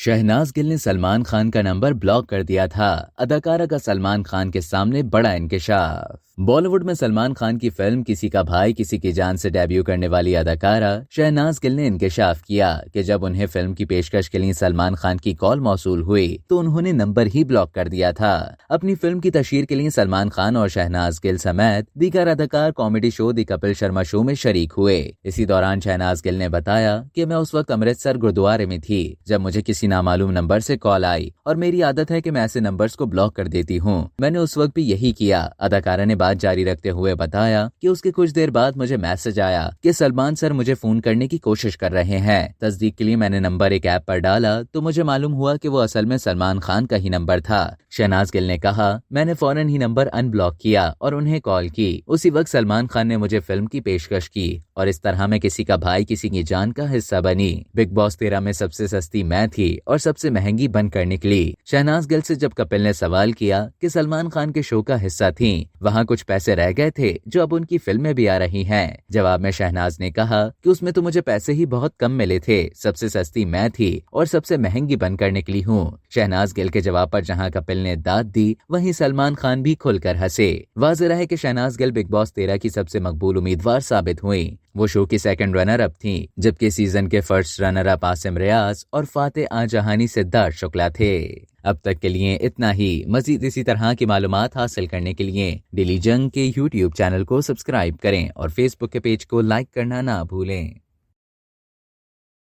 शहनाज गिल ने सलमान खान का number block कर दिया था। अदाकारा का सलमान खान के सामने बड़ा इंकशाफ। बॉलीवुड में सलमान खान की फिल्म किसी का भाई किसी की जान से डेब्यू करने वाली अदाकारा शहनाज गिल ने इंकशाफ किया कि जब उन्हें फिल्म की पेशकश के लिए सलमान खान की कॉल मौसूल हुई तो उन्होंने नंबर ही ब्लॉक कर दिया था। अपनी फिल्म की तशहीर के लिए सलमान खान और शहनाज गिल समेत दीगर अदाकार कॉमेडी शो दी कपिल शर्मा शो में शरीक हुए। इसी दौरान शहनाज गिल ने बताया कि मैं उस वक्त अमृतसर गुरुद्वारे में थी जब मुझे किसी नामालूम नंबर से कॉल आई और मेरी आदत है कि मैं ऐसे नंबर्स को ब्लॉक कर देती हूँ। मैंने उस वक्त भी यही किया। अदाकारा ने बात जारी रखते हुए बताया कि उसके कुछ देर बाद मुझे मैसेज आया कि सलमान सर मुझे फोन करने की कोशिश कर रहे हैं। तस्दीक के लिए मैंने नंबर एक ऐप पर डाला तो मुझे मालूम हुआ कि वो असल में सलमान खान का ही नंबर था। शहनाज गिल ने कहा, मैंने फौरन ही नंबर अनब्लॉक किया और उन्हें कॉल की। उसी वक्त सलमान खान ने मुझे फिल्म की पेशकश की और इस तरह मैं किसी का भाई किसी की जान का हिस्सा बनी। बिग बॉस 13 में सबसे सस्ती मैं थी और सबसे महंगी बनकर निकली। शहनाज गिल से जब कपिल ने सवाल किया कि सलमान खान के शो का हिस्सा थी, वहाँ कुछ पैसे रह गए थे जो अब उनकी फिल्में भी आ रही हैं। जवाब में शहनाज ने कहा कि उसमें तो मुझे पैसे ही बहुत कम मिले थे। सबसे सस्ती मैं थी और सबसे महंगी बनकर निकली हूँ। शहनाज गिल के जवाब पर जहाँ कपिल ने दाद दी वहीं सलमान खान भी खुलकर हंसे। वाज़ेह है कि शहनाज गिल बिग बॉस 13 की सबसे मकबूल उम्मीदवार साबित हुई। वो शो की सेकंड रनर अप थी जबकि सीजन के फर्स्ट रनर अप आसिम रियाज और फातेह आजहानी सिद्धार्थ शुक्ला थे। अब तक के लिए इतना ही। मजीद इसी तरह की मालूमात हासिल करने के लिए डेली जंग के YouTube चैनल को सब्सक्राइब करें और फेसबुक के पेज को लाइक करना ना भूलें।